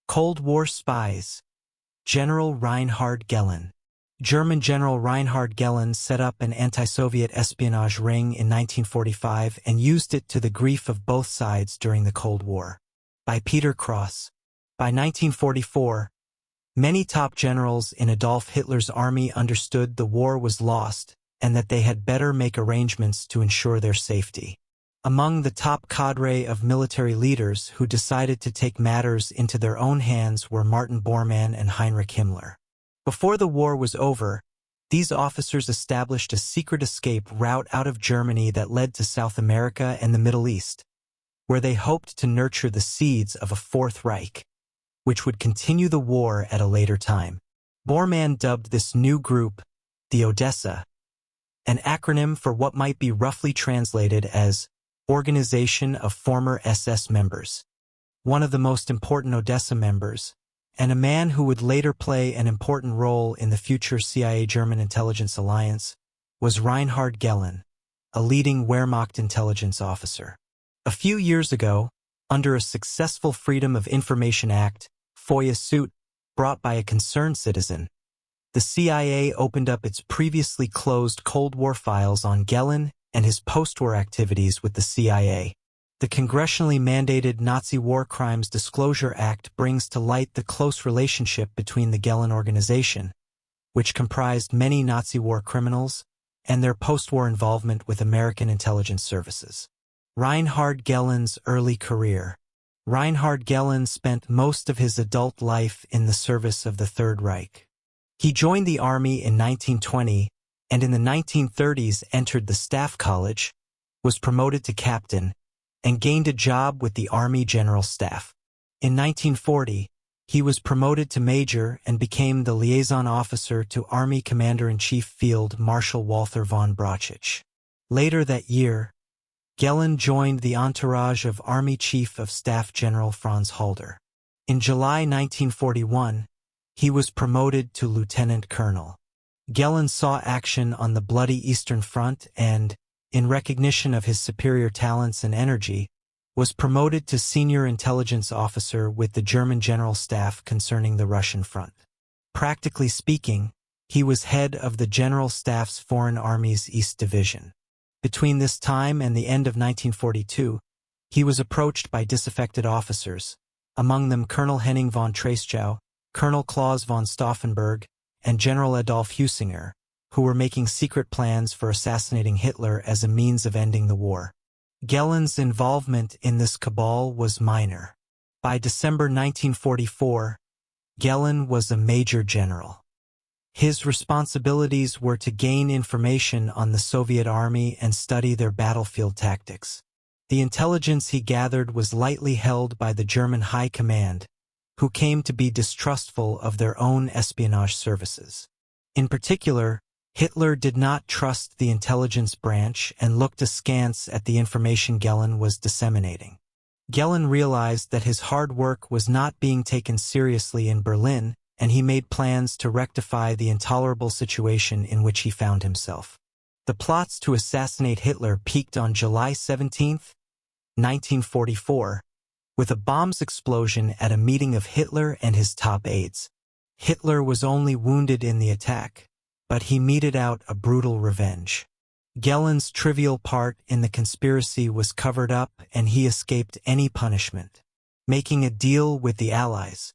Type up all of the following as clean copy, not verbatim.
Cold War Spies. General Reinhard Gehlen. German General Reinhard Gehlen set up an anti-Soviet espionage ring in 1945 and used it to the grief of both sides during the Cold War. By Peter Cross. By 1944, many top generals in Adolf Hitler's army understood the war was lost and that they had better make arrangements to ensure their safety. Among the top cadre of military leaders who decided to take matters into their own hands were Martin Bormann and Heinrich Himmler. Before the war was over, these officers established a secret escape route out of Germany that led to South America and the Middle East, where they hoped to nurture the seeds of a Fourth Reich, which would continue the war at a later time. Bormann dubbed this new group the Odessa, an acronym for what might be roughly translated as Organization of Former SS Members. One of the most important Odessa members, and a man who would later play an important role in the future CIA-German intelligence alliance, was Reinhard Gehlen, a leading Wehrmacht intelligence officer. A few years ago, under a successful Freedom of Information Act, FOIA suit brought by a concerned citizen, the CIA opened up its previously closed Cold War files on Gehlen and his post-war activities with the CIA. The congressionally mandated Nazi War Crimes Disclosure Act brings to light the close relationship between the Gehlen organization, which comprised many Nazi war criminals, and their post-war involvement with American intelligence services. Reinhard Gehlen's early career. Reinhard Gehlen spent most of his adult life in the service of the Third Reich. He joined the army in 1920 and in the 1930s entered the Staff College, was promoted to captain, and gained a job with the Army General Staff. In 1940, he was promoted to major and became the liaison officer to Army Commander-in-Chief Field Marshal Walther von Brauchitsch. Later that year, Gehlen joined the entourage of Army Chief of Staff General Franz Halder. In July 1941, he was promoted to lieutenant colonel. Gehlen saw action on the bloody Eastern Front and, in recognition of his superior talents and energy, was promoted to senior intelligence officer with the German General Staff concerning the Russian front. Practically speaking, he was head of the General Staff's Foreign Armies East Division. Between this time and the end of 1942, he was approached by disaffected officers, among them Colonel Henning von Treschow, Colonel Klaus von Stauffenberg, and General Adolf Husinger, who were making secret plans for assassinating Hitler as a means of ending the war. Gehlen's involvement in this cabal was minor. By December 1944, Gehlen was a major general. His responsibilities were to gain information on the Soviet army and study their battlefield tactics. The intelligence he gathered was lightly held by the German High Command, who came to be distrustful of their own espionage services. In particular, Hitler did not trust the intelligence branch and looked askance at the information Gehlen was disseminating. Gehlen realized that his hard work was not being taken seriously in Berlin, and he made plans to rectify the intolerable situation in which he found himself. The plots to assassinate Hitler peaked on July 17, 1944, with a bomb's explosion at a meeting of Hitler and his top aides. Hitler was only wounded in the attack, but he meted out a brutal revenge. Gehlen's trivial part in the conspiracy was covered up and he escaped any punishment, making a deal with the Allies.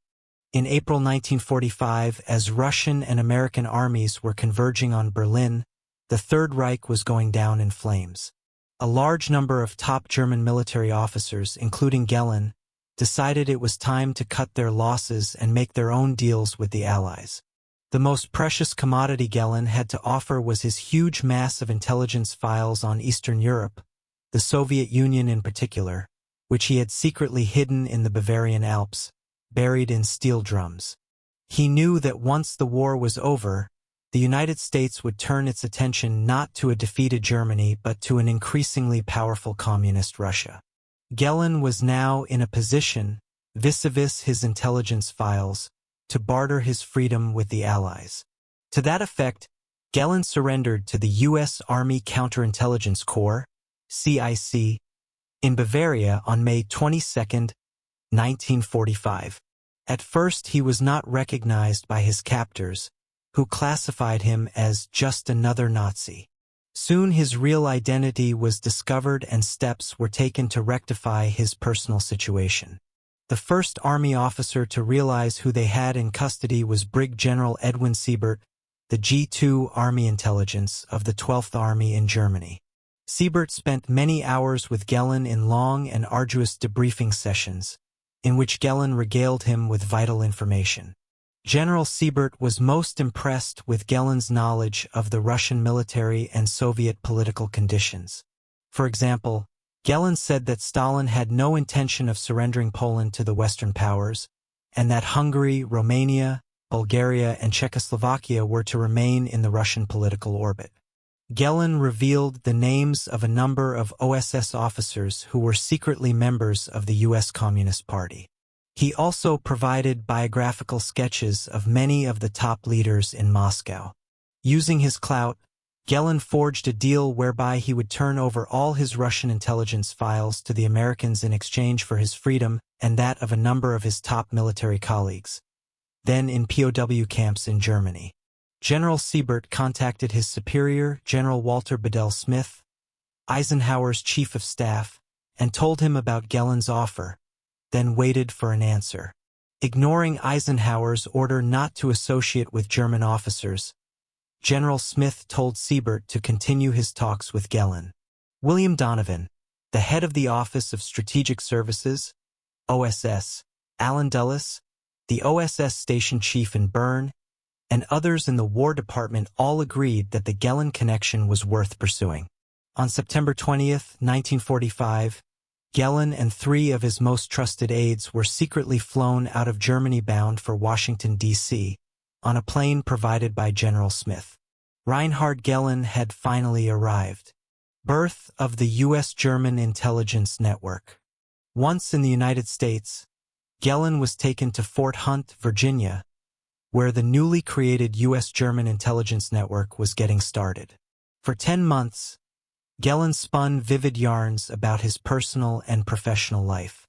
In April 1945, as Russian and American armies were converging on Berlin, the Third Reich was going down in flames. A large number of top German military officers, including Gehlen, decided it was time to cut their losses and make their own deals with the Allies. The most precious commodity Gehlen had to offer was his huge mass of intelligence files on Eastern Europe, the Soviet Union in particular, which he had secretly hidden in the Bavarian Alps, buried in steel drums. He knew that once the war was over, the United States would turn its attention not to a defeated Germany but to an increasingly powerful communist Russia. Gehlen was now in a position, vis-a-vis his intelligence files, to barter his freedom with the Allies. To that effect, Gehlen surrendered to the U.S. Army Counterintelligence Corps, CIC, in Bavaria on May 22, 1945. At first he was not recognized by his captors, who classified him as just another Nazi. Soon his real identity was discovered and steps were taken to rectify his personal situation. The first army officer to realize who they had in custody was Brig General Edwin Siebert, the G2 Army Intelligence of the 12th Army in Germany. Siebert spent many hours with Gehlen in long and arduous debriefing sessions, in which Gehlen regaled him with vital information. General Siebert was most impressed with Gehlen's knowledge of the Russian military and Soviet political conditions. For example, Gehlen said that Stalin had no intention of surrendering Poland to the Western powers, and that Hungary, Romania, Bulgaria, and Czechoslovakia were to remain in the Russian political orbit. Gehlen revealed the names of a number of OSS officers who were secretly members of the U.S. Communist Party. He also provided biographical sketches of many of the top leaders in Moscow. Using his clout, Gehlen forged a deal whereby he would turn over all his Russian intelligence files to the Americans in exchange for his freedom and that of a number of his top military colleagues, then in POW camps in Germany. General Siebert contacted his superior, General Walter Bedell Smith, Eisenhower's chief of staff, and told him about Gehlen's offer, then waited for an answer. Ignoring Eisenhower's order not to associate with German officers, General Smith told Siebert to continue his talks with Gehlen. William Donovan, the head of the Office of Strategic Services, OSS, Alan Dulles, the OSS station chief in Bern, and others in the War Department all agreed that the Gehlen connection was worth pursuing. On September 20, 1945, Gehlen and 3 of his most trusted aides were secretly flown out of Germany bound for Washington, D.C., on a plane provided by General Smith. Reinhard Gehlen had finally arrived. Birth of the U.S.-German intelligence network. Once in the United States, Gehlen was taken to Fort Hunt, Virginia, where the newly created U.S.-German intelligence network was getting started. For 10 months, Gehlen spun vivid yarns about his personal and professional life.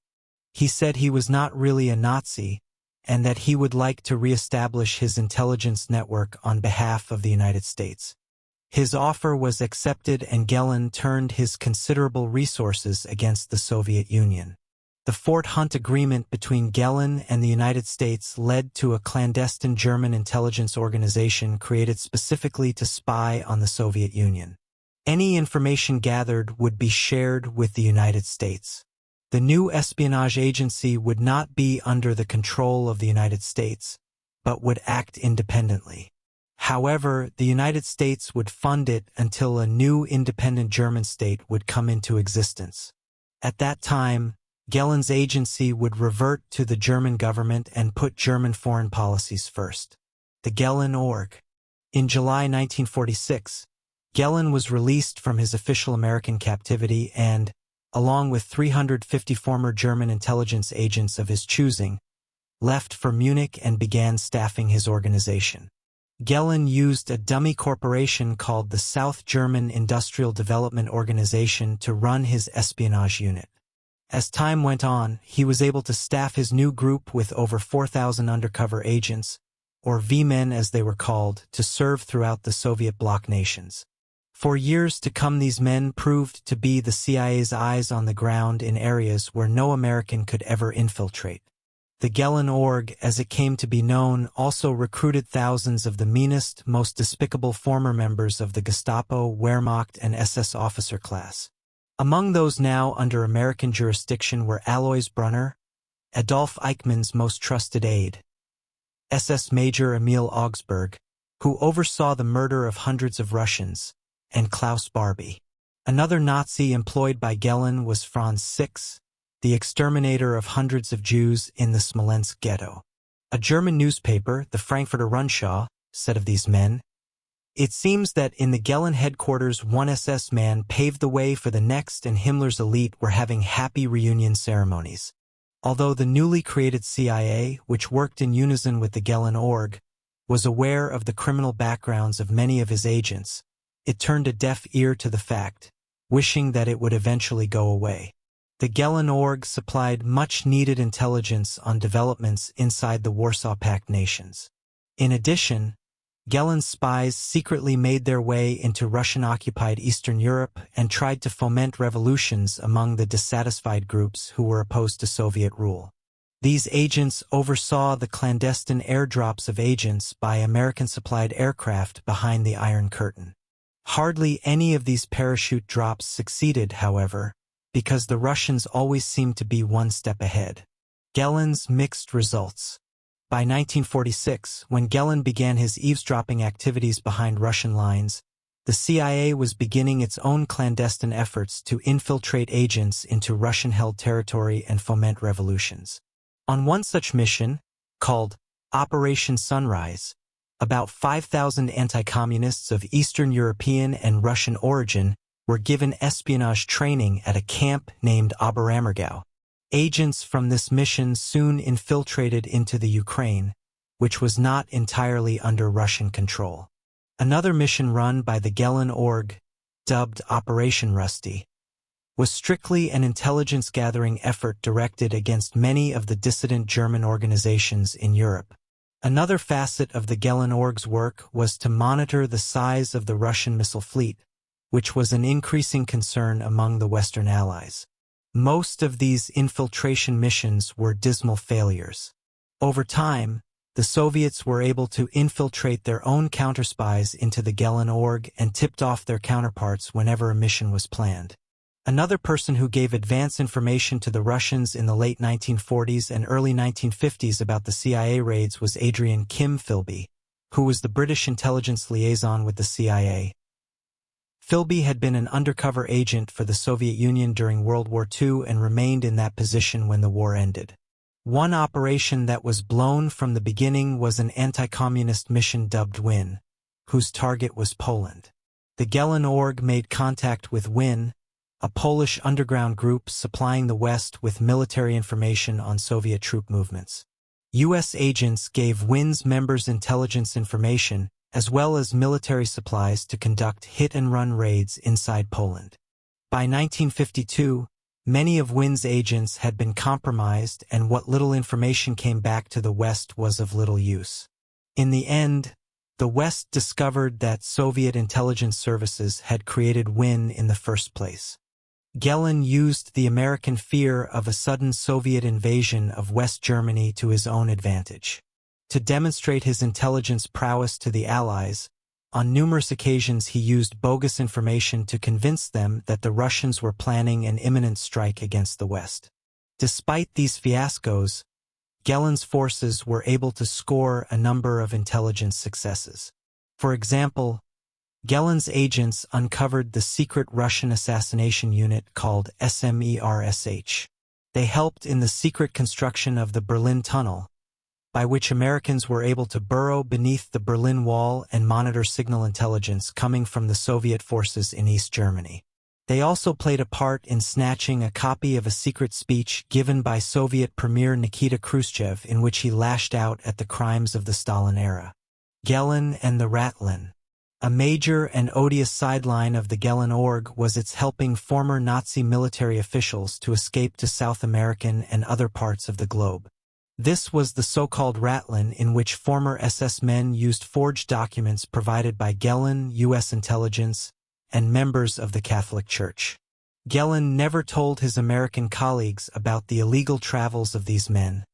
He said he was not really a Nazi and that he would like to reestablish his intelligence network on behalf of the United States. His offer was accepted and Gehlen turned his considerable resources against the Soviet Union. The Fort Hunt Agreement between Gehlen and the United States led to a clandestine German intelligence organization created specifically to spy on the Soviet Union. Any information gathered would be shared with the United States. The new espionage agency would not be under the control of the United States, but would act independently. However, the United States would fund it until a new independent German state would come into existence. At that time, Gehlen's agency would revert to the German government and put German foreign policies first. The Gehlen Org. In July 1946, Gehlen was released from his official American captivity and, along with 350 former German intelligence agents of his choosing, left for Munich and began staffing his organization. Gehlen used a dummy corporation called the South German Industrial Development Organization to run his espionage unit. As time went on, he was able to staff his new group with over 4,000 undercover agents, or V-men as they were called, to serve throughout the Soviet bloc nations. For years to come, these men proved to be the CIA's eyes on the ground in areas where no American could ever infiltrate. The Gehlen Org, as it came to be known, also recruited thousands of the meanest, most despicable former members of the Gestapo, Wehrmacht, and SS officer class. Among those now under American jurisdiction were Alois Brunner, Adolf Eichmann's most trusted aide, SS Major Emil Augsburg, who oversaw the murder of hundreds of Russians, and Klaus Barbie. Another Nazi employed by Gehlen was Franz Six, the exterminator of hundreds of Jews in the Smolensk ghetto. A German newspaper, the Frankfurter Rundschau, said of these men, "It seems that in the Gehlen headquarters one SS man paved the way for the next and Himmler's elite were having happy reunion ceremonies." Although the newly created CIA, which worked in unison with the Gehlen Org, was aware of the criminal backgrounds of many of his agents, it turned a deaf ear to the fact, wishing that it would eventually go away. The Gehlen Org supplied much-needed intelligence on developments inside the Warsaw Pact nations. In addition, Gehlen's spies secretly made their way into Russian-occupied Eastern Europe and tried to foment revolutions among the dissatisfied groups who were opposed to Soviet rule. These agents oversaw the clandestine airdrops of agents by American-supplied aircraft behind the Iron Curtain. Hardly any of these parachute drops succeeded, however, because the Russians always seemed to be one step ahead. Gehlen's mixed results. By 1946, when Gehlen began his eavesdropping activities behind Russian lines, the CIA was beginning its own clandestine efforts to infiltrate agents into Russian-held territory and foment revolutions. On one such mission, called Operation Sunrise, about 5,000 anti-communists of Eastern European and Russian origin were given espionage training at a camp named Oberammergau. Agents from this mission soon infiltrated into the Ukraine, which was not entirely under Russian control. Another mission run by the Gehlen Org, dubbed Operation Rusty, was strictly an intelligence-gathering effort directed against many of the dissident German organizations in Europe. Another facet of the Gehlen Org's work was to monitor the size of the Russian missile fleet, which was an increasing concern among the Western Allies. Most of these infiltration missions were dismal failures. Over time, the Soviets were able to infiltrate their own counterspies into the Gehlen Org and tipped off their counterparts whenever a mission was planned. Another person who gave advance information to the Russians in the late 1940s and early 1950s about the CIA raids was Adrian Kim Philby, who was the British intelligence liaison with the CIA. Philby had been an undercover agent for the Soviet Union during World War II and remained in that position when the war ended. One operation that was blown from the beginning was an anti-communist mission dubbed WWII, whose target was Poland. The Gehlen Org made contact with WWII, a Polish underground group supplying the West with military information on Soviet troop movements. U.S. agents gave WWII's members intelligence information as well as military supplies to conduct hit-and-run raids inside Poland. By 1952, many of WWII's agents had been compromised and what little information came back to the West was of little use. In the end, the West discovered that Soviet intelligence services had created WWII in the first place. Gehlen used the American fear of a sudden Soviet invasion of West Germany to his own advantage. To demonstrate his intelligence prowess to the Allies, on numerous occasions he used bogus information to convince them that the Russians were planning an imminent strike against the West. Despite these fiascos, Gehlen's forces were able to score a number of intelligence successes. For example, Gehlen's agents uncovered the secret Russian assassination unit called SMERSH. They helped in the secret construction of the Berlin Tunnel, by which Americans were able to burrow beneath the Berlin Wall and monitor signal intelligence coming from the Soviet forces in East Germany. They also played a part in snatching a copy of a secret speech given by Soviet Premier Nikita Khrushchev in which he lashed out at the crimes of the Stalin era. Gehlen and the Ratline. A major and odious sideline of the Gehlen Org was its helping former Nazi military officials to escape to South American and other parts of the globe. This was the so-called Ratline in which former SS men used forged documents provided by Gehlen, U.S. intelligence, and members of the Catholic Church. Gehlen never told his American colleagues about the illegal travels of these men,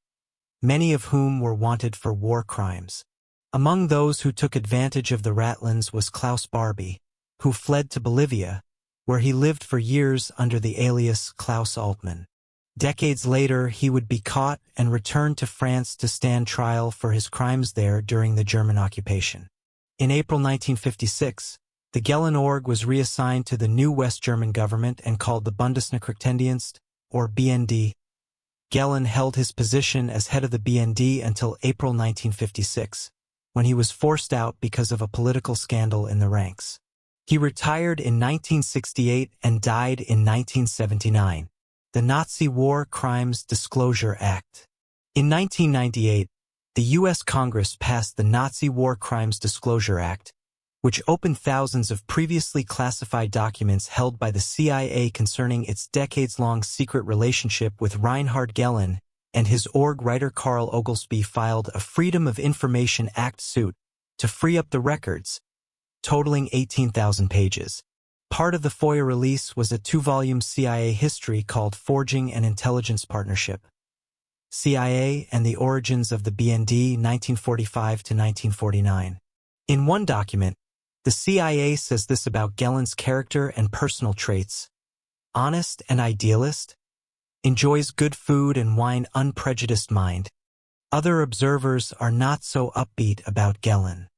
many of whom were wanted for war crimes. Among those who took advantage of the Ratlines was Klaus Barbie, who fled to Bolivia, where he lived for years under the alias Klaus Altmann. Decades later, he would be caught and returned to France to stand trial for his crimes there during the German occupation. In April 1956, the Gehlen Org was reassigned to the new West German government and called the Bundesnachrichtendienst, or BND. Gehlen held his position as head of the BND until April 1956, when he was forced out because of a political scandal in the ranks. He retired in 1968 and died in 1979. The Nazi War Crimes Disclosure Act. In 1998, the U.S. Congress passed the Nazi War Crimes Disclosure Act, which opened thousands of previously classified documents held by the CIA concerning its decades-long secret relationship with Reinhard Gehlen, and his org writer Carl Oglesby filed a Freedom of Information Act suit to free up the records, totaling 18,000 pages. Part of the FOIA release was a 2-volume CIA history called Forging an Intelligence Partnership, CIA and the Origins of the BND 1945 to 1949. In one document, the CIA says this about Gehlen's character and personal traits: honest and idealist, enjoys good food and wine, unprejudiced mind. Other observers are not so upbeat about Gehlen.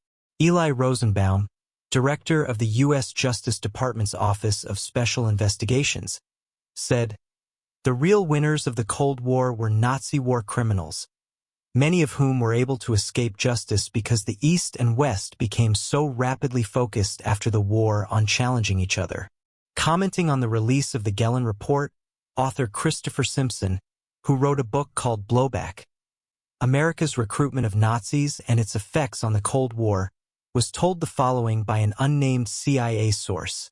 Eli Rosenbaum, director of the U.S. Justice Department's Office of Special Investigations, said, "The real winners of the Cold War were Nazi war criminals, many of whom were able to escape justice because the East and West became so rapidly focused after the war on challenging each other." Commenting on the release of the Gehlen report, author Christopher Simpson, who wrote a book called Blowback, America's Recruitment of Nazis and Its Effects on the Cold War, was told the following by an unnamed CIA source.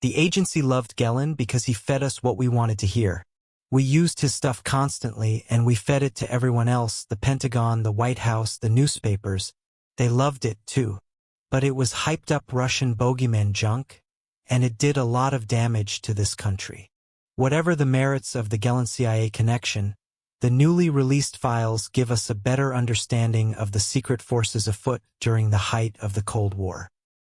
"The agency loved Gehlen because he fed us what we wanted to hear. We used his stuff constantly, and we fed it to everyone else, the Pentagon, the White House, the newspapers. They loved it, too. But it was hyped-up Russian bogeyman junk, and it did a lot of damage to this country." Whatever the merits of the Gehlen-CIA connection, the newly released files give us a better understanding of the secret forces afoot during the height of the Cold War.